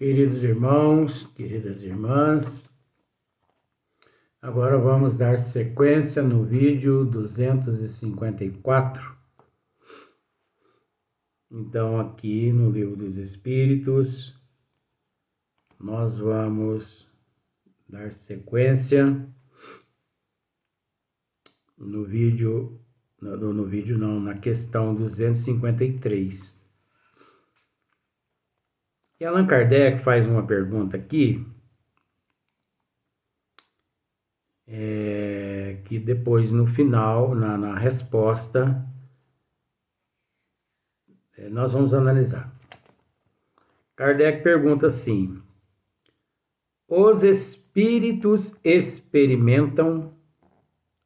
Queridos irmãos, queridas irmãs, agora vamos dar sequência no vídeo 254. Então, aqui no Livro dos Espíritos, nós vamos dar sequência na questão 253. E Allan Kardec faz uma pergunta aqui, que depois no final, na resposta, nós vamos analisar. Kardec pergunta assim: os espíritos experimentam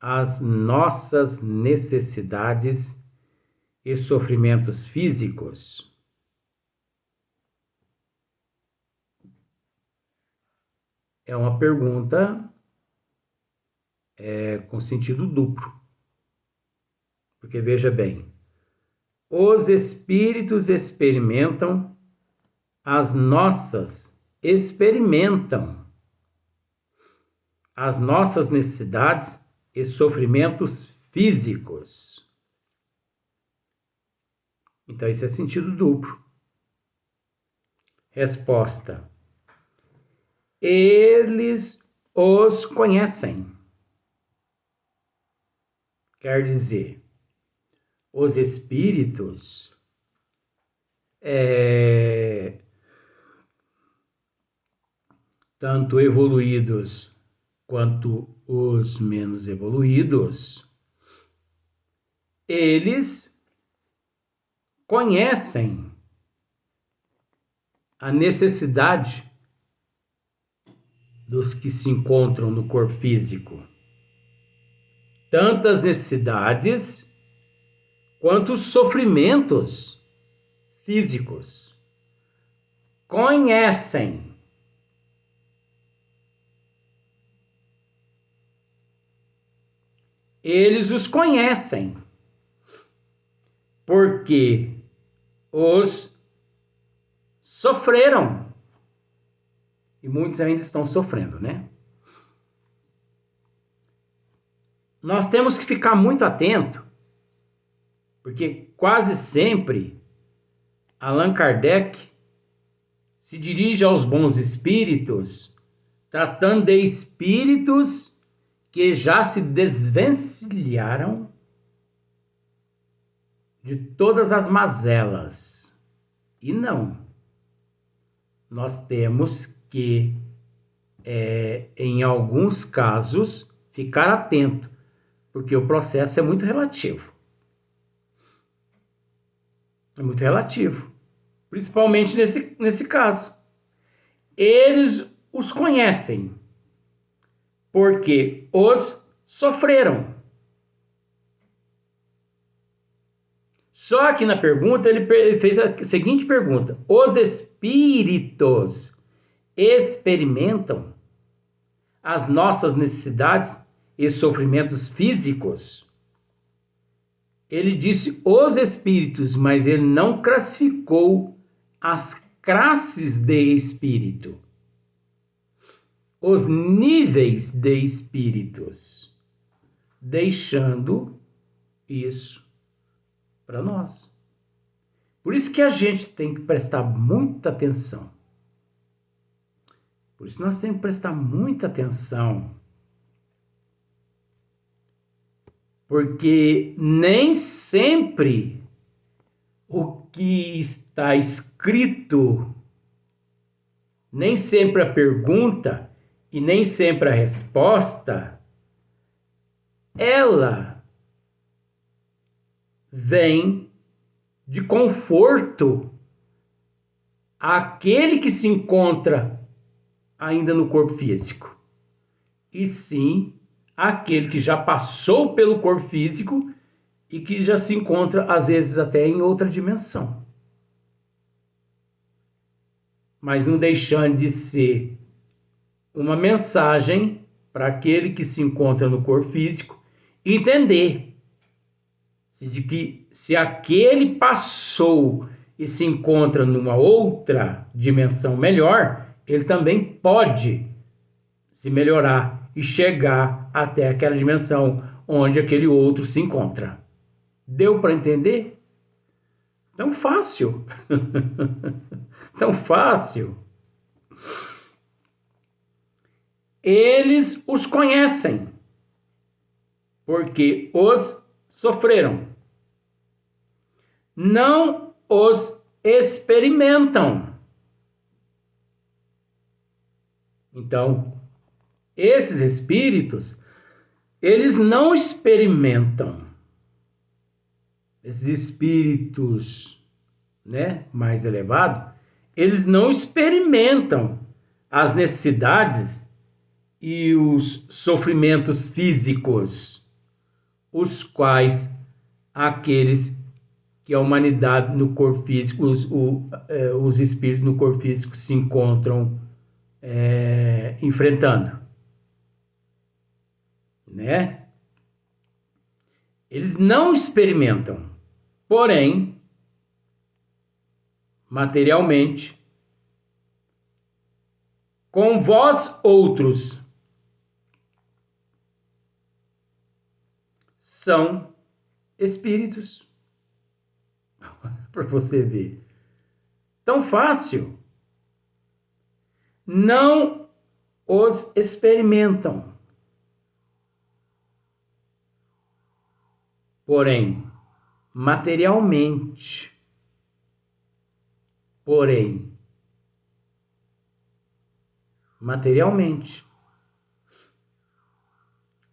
as nossas necessidades e sofrimentos físicos? É uma pergunta com sentido duplo. Porque veja bem, os espíritos experimentam as nossas necessidades e sofrimentos físicos. Então, isso é sentido duplo. Resposta: eles os conhecem. Quer dizer, os espíritos tanto evoluídos quanto os menos evoluídos, eles conhecem a necessidade dos que se encontram no corpo físico. Tanto as necessidades quanto os sofrimentos físicos. Conhecem. Eles os conhecem. Porque os sofreram. E muitos ainda estão sofrendo, né? Nós temos que ficar muito atento, porque quase sempre Allan Kardec se dirige aos bons espíritos, tratando de espíritos que já se desvencilharam de todas as mazelas. E não. Nós temos que, em alguns casos, ficar atento, porque o processo é muito relativo. É muito relativo. Principalmente nesse caso. Eles os conhecem, porque os sofreram. Só que na pergunta ele fez a seguinte pergunta: os espíritos experimentam as nossas necessidades e sofrimentos físicos? Ele disse os espíritos, mas ele não classificou as classes de espírito, os níveis de espíritos, deixando isso para nós. Por isso que a gente tem que prestar muita atenção. Por isso nós temos que prestar muita atenção. Porque nem sempre o que está escrito, nem sempre a pergunta e nem sempre a resposta, ela vem de conforto àquele que se encontra ainda no corpo físico, e sim aquele que já passou pelo corpo físico e que já se encontra, às vezes, até em outra dimensão. Mas não deixando de ser uma mensagem para aquele que se encontra no corpo físico entender de que se aquele passou e se encontra numa outra dimensão melhor, ele também pode se melhorar e chegar até aquela dimensão onde aquele outro se encontra. Deu para entender? Tão fácil. Tão fácil. Eles os conhecem, porque os sofreram. Não os experimentam. Então, esses espíritos, eles não experimentam. Esses espíritos, né, mais elevados, eles não experimentam as necessidades e os sofrimentos físicos, os quais aqueles que a humanidade no corpo físico, os espíritos no corpo físico se encontram enfrentando, né? Eles não experimentam, porém, materialmente, com vós outros, são espíritos. Para você ver. Tão fácil. Não os experimentam. Porém, materialmente.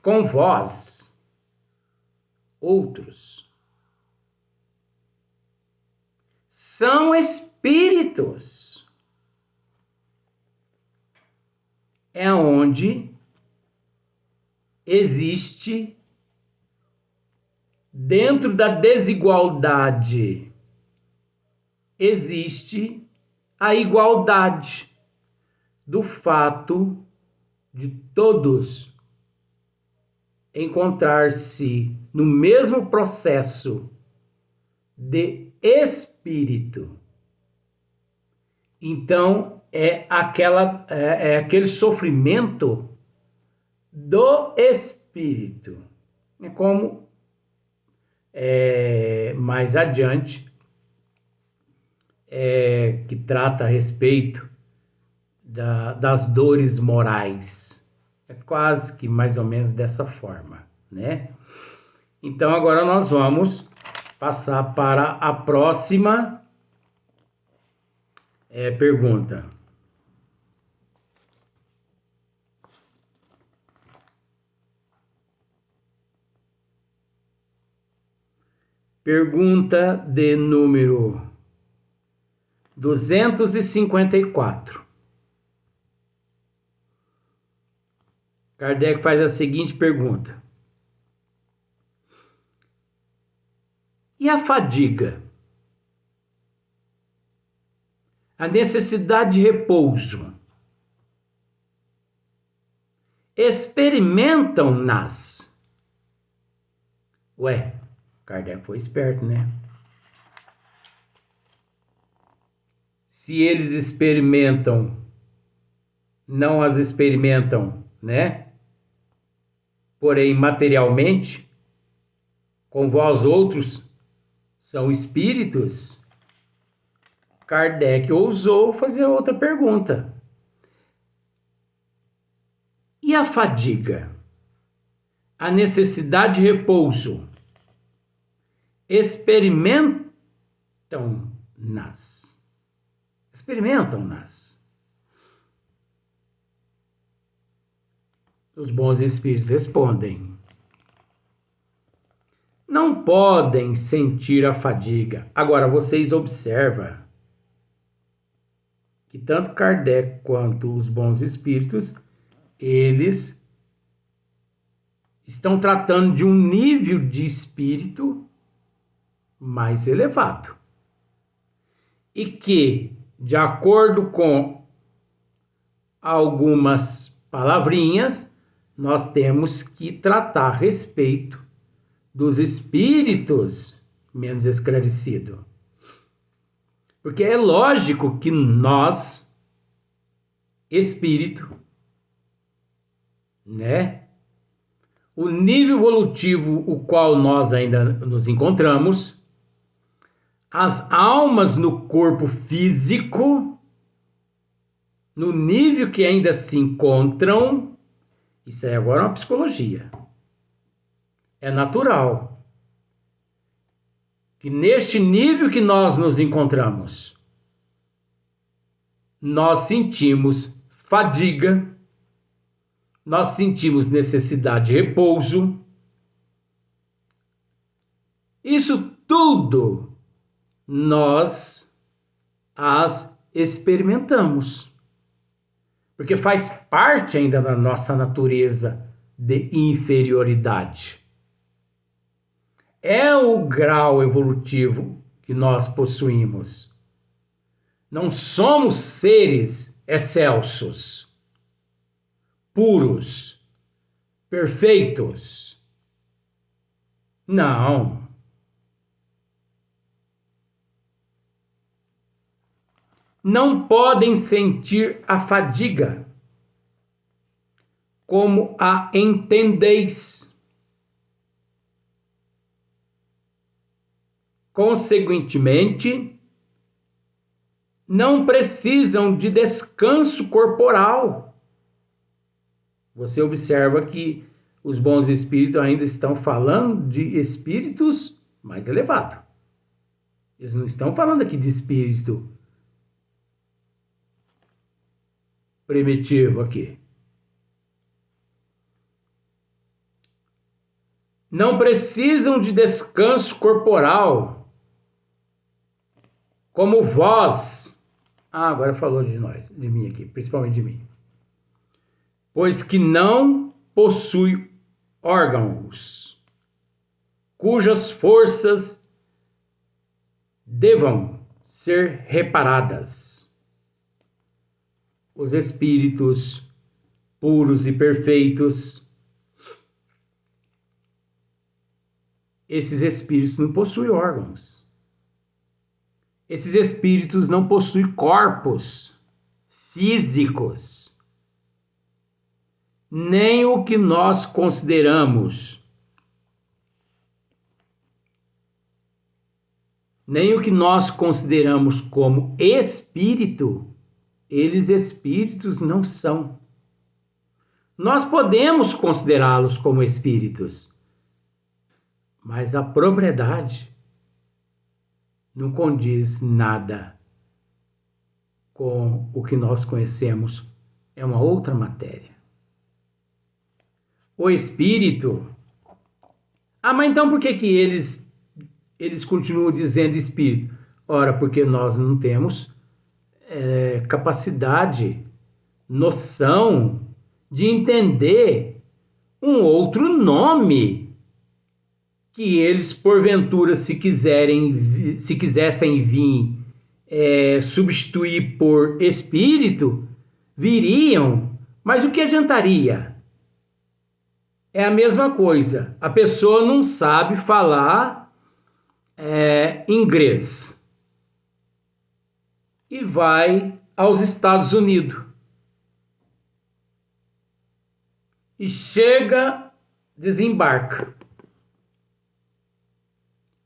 Com vós, outros, são espíritos. É onde existe, dentro da desigualdade, existe a igualdade do fato de todos encontrar-se no mesmo processo de espírito. Então, é aquele sofrimento do espírito. É como mais adiante, que trata a respeito das dores morais. É quase que mais ou menos dessa forma, né? Então, agora nós vamos passar para a próxima pergunta. Pergunta de número 254. Kardec faz a seguinte pergunta: e a fadiga? A necessidade de repouso? Experimentam-nas? Ué, Kardec foi esperto, né? Se eles experimentam, não as experimentam, né? Porém, materialmente, com vós outros, são espíritos. Kardec ousou fazer outra pergunta. E a fadiga? A necessidade de repouso? Experimentam-nas? Os bons espíritos respondem: não podem sentir a fadiga. Agora, vocês observam que tanto Kardec quanto os bons espíritos, eles estão tratando de um nível de espírito mais elevado. E que, de acordo com algumas palavrinhas, nós temos que tratar a respeito dos espíritos menos esclarecidos. Porque é lógico que nós, espírito, né? O nível evolutivo o qual nós ainda nos encontramos, as almas no corpo físico, no nível que ainda se encontram, isso aí agora é uma psicologia. É natural que neste nível que nós nos encontramos, nós sentimos fadiga, nós sentimos necessidade de repouso. Isso tudo nós as experimentamos, porque faz parte ainda da nossa natureza de inferioridade. É o grau evolutivo que nós possuímos. Não somos seres excelsos, puros, perfeitos. Não. Não podem sentir a fadiga, como a entendeis. Consequentemente, não precisam de descanso corporal. Você observa que os bons espíritos ainda estão falando de espíritos mais elevados. Eles não estão falando aqui de espírito primitivo aqui. Não precisam de descanso corporal, como vós. Agora falou de nós, de mim aqui, principalmente de mim. Pois que não possui órgãos, cujas forças devam ser reparadas. Os espíritos puros e perfeitos, esses espíritos não possuem órgãos. Esses espíritos não possuem corpos físicos. Nem o que nós consideramos, como espírito, eles espíritos não são. Nós podemos considerá-los como espíritos, mas a propriedade não condiz nada com o que nós conhecemos. É uma outra matéria. O espírito... mas então por que eles continuam dizendo espírito? Ora, porque nós não temos capacidade, noção de entender um outro nome que eles, porventura, se quisessem vir substituir por espírito, viriam, mas o que adiantaria? É a mesma coisa. A pessoa não sabe falar inglês e vai aos Estados Unidos e chega, desembarca.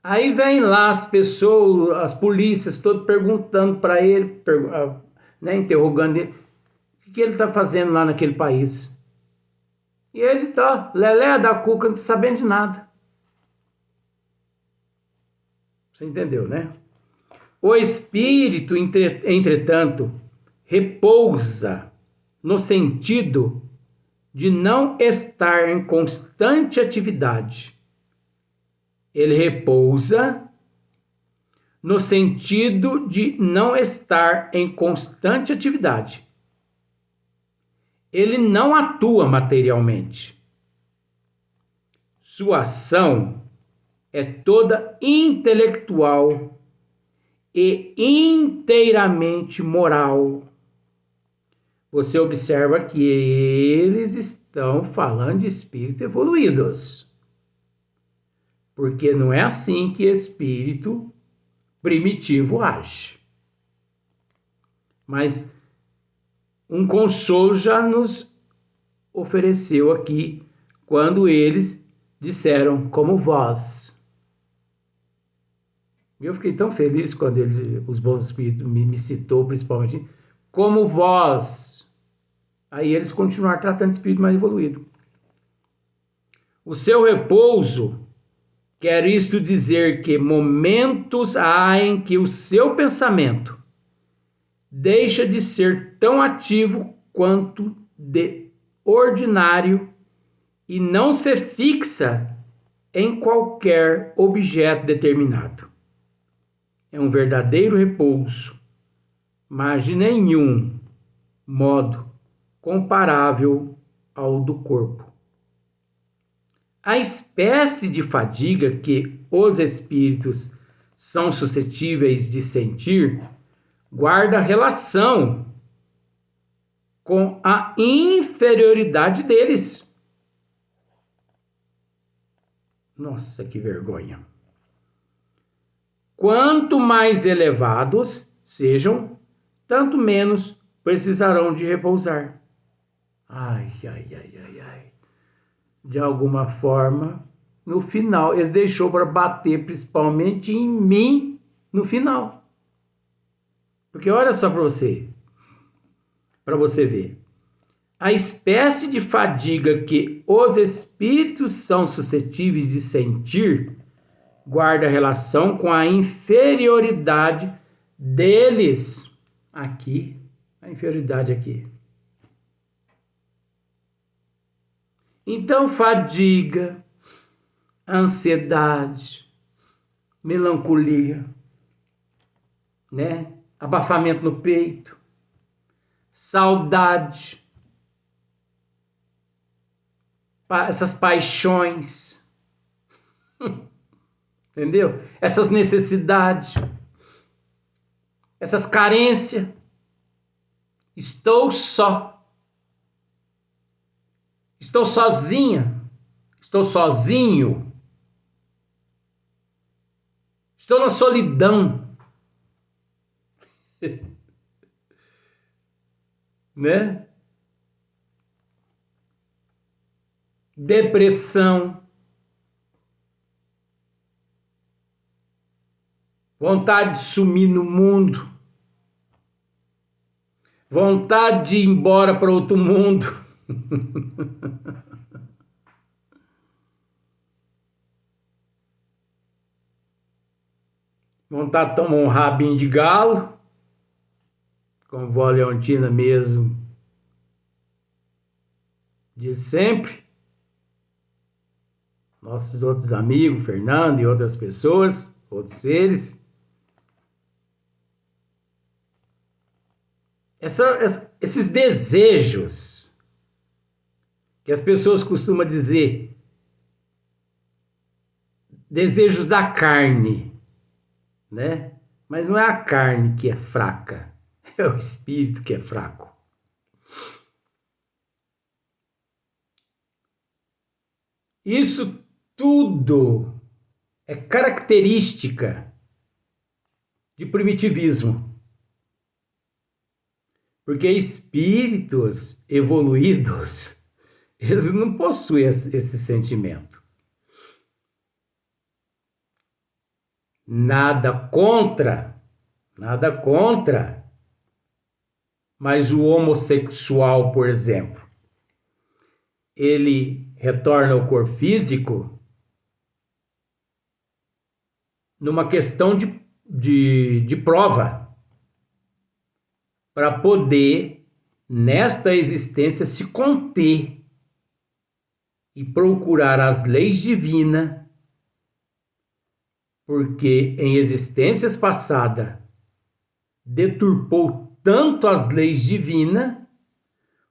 Aí vem lá as pessoas, as polícias, todos perguntando para ele, interrogando ele, o que ele está fazendo lá naquele país. E ele tá lelé da cuca, não tá sabendo de nada. Você entendeu, né? O espírito, entretanto, repousa no sentido de não estar em constante atividade. Ele repousa no sentido de não estar em constante atividade. Ele não atua materialmente. Sua ação é toda intelectual e inteiramente moral. Você observa que eles estão falando de espíritos evoluídos. Porque não é assim que espírito primitivo age. Mas um consolo já nos ofereceu aqui quando eles disseram, como vós. Eu fiquei tão feliz quando os bons espíritos me citou, principalmente, como vós. Aí eles continuaram tratando de espírito mais evoluído. O seu repouso quer isto dizer que momentos há em que o seu pensamento deixa de ser tão ativo quanto de ordinário e não se fixa em qualquer objeto determinado. É um verdadeiro repouso, mas de nenhum modo comparável ao do corpo. A espécie de fadiga que os espíritos são suscetíveis de sentir guarda relação com a inferioridade deles. Nossa, que vergonha! Quanto mais elevados sejam, tanto menos precisarão de repousar. Ai. De alguma forma, no final, eles deixou para bater principalmente em mim no final. Porque olha só para você ver. A espécie de fadiga que os espíritos são suscetíveis de sentir guarda relação com a inferioridade deles. Aqui, a inferioridade aqui. Então, fadiga, ansiedade, melancolia, né? Abafamento no peito, saudade, essas paixões, entendeu? Essas necessidades, essas carências. Estou só. Estou sozinha. Estou sozinho. Estou na solidão. Né? Depressão. Vontade de sumir no mundo. Vontade de ir embora para outro mundo. Vontade de tomar um rabinho de galo, como vó Leontina mesmo diz sempre. Nossos outros amigos, Fernando e outras pessoas, outros seres. Esses desejos que as pessoas costumam dizer, desejos da carne, né? Mas não é a carne que é fraca, é o espírito que é fraco. Isso tudo é característica de primitivismo. Porque espíritos evoluídos, eles não possuem esse sentimento. Nada contra. Mas o homossexual, por exemplo, ele retorna ao corpo físico numa questão de prova, para poder, nesta existência, se conter e procurar as leis divinas, porque em existências passadas deturpou tanto as leis divinas,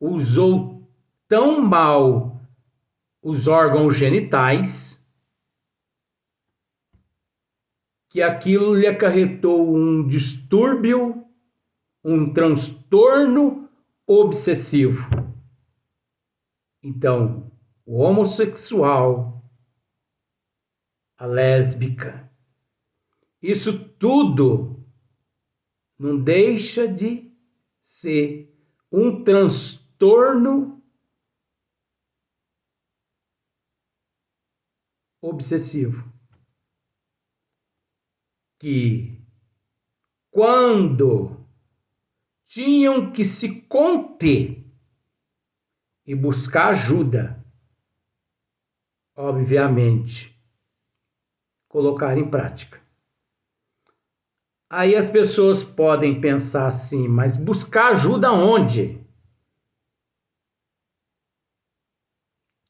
usou tão mal os órgãos genitais, que aquilo lhe acarretou um distúrbio, um transtorno obsessivo. Então, o homossexual, a lésbica, isso tudo não deixa de ser um transtorno obsessivo. Que quando tinham que se conter e buscar ajuda, obviamente, colocar em prática. Aí as pessoas podem pensar assim, mas buscar ajuda onde?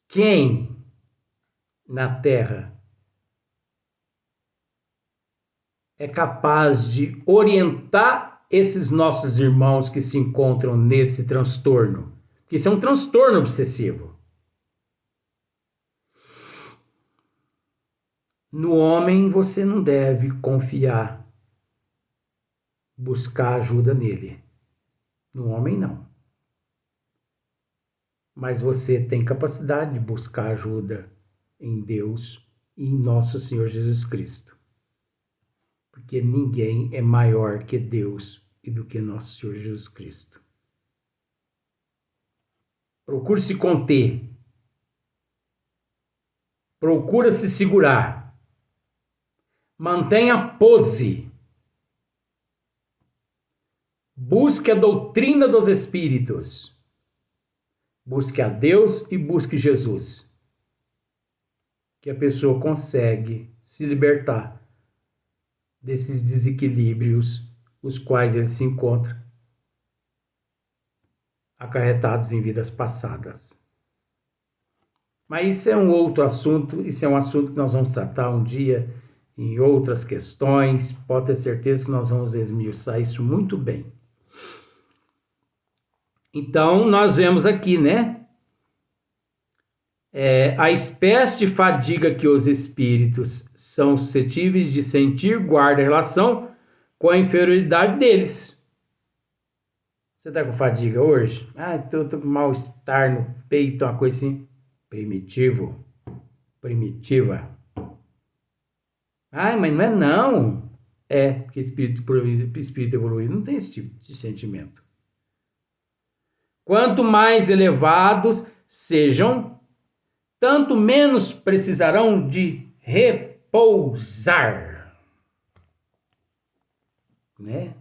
Quem na Terra é capaz de orientar esses nossos irmãos que se encontram nesse transtorno? Que isso é um transtorno obsessivo. No homem você não deve confiar, buscar ajuda nele. No homem não. Mas você tem capacidade de buscar ajuda em Deus e em nosso Senhor Jesus Cristo. Porque ninguém é maior que Deus e do que nosso Senhor Jesus Cristo. Procure se conter. Procura se segurar. Mantenha a pose. Busque a doutrina dos Espíritos. Busque a Deus e busque Jesus. Que a pessoa consegue se libertar desses desequilíbrios os quais ele se encontra, acarretados em vidas passadas. Mas isso é um outro assunto, isso é um assunto que nós vamos tratar um dia em outras questões, pode ter certeza que nós vamos esmiuçar isso muito bem. Então, nós vemos aqui, né? A espécie de fadiga que os espíritos são suscetíveis de sentir guarda relação com a inferioridade deles. Você tá com fadiga hoje? Tô com mal-estar no peito, uma coisa assim. Primitiva. Mas não é não. Porque espírito evoluído não tem esse tipo de sentimento. Quanto mais elevados sejam, tanto menos precisarão de repousar. Né?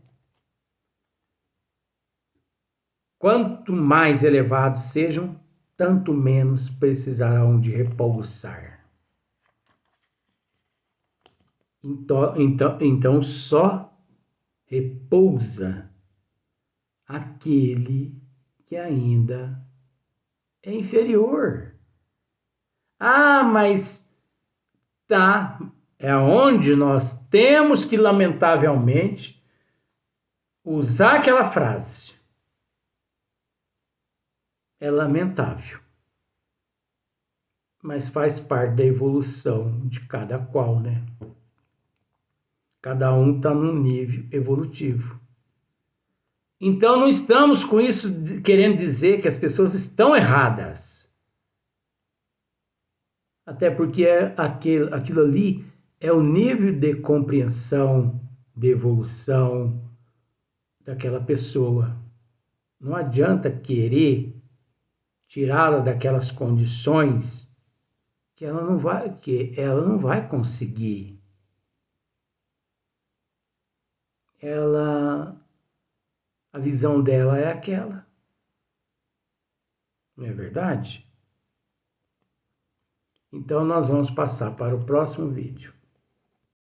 Quanto mais elevados sejam, tanto menos precisarão de repousar. Então só repousa aquele que ainda é inferior. Mas é onde nós temos que, lamentavelmente, usar aquela frase. É lamentável, mas faz parte da evolução de cada qual, né? Cada um está num nível evolutivo. Então não estamos com isso querendo dizer que as pessoas estão erradas. Até porque aquilo ali é o nível de compreensão, de evolução daquela pessoa. Não adianta querer tirá-la daquelas condições que ela não vai conseguir. A visão dela é aquela. Não é verdade? Então nós vamos passar para o próximo vídeo.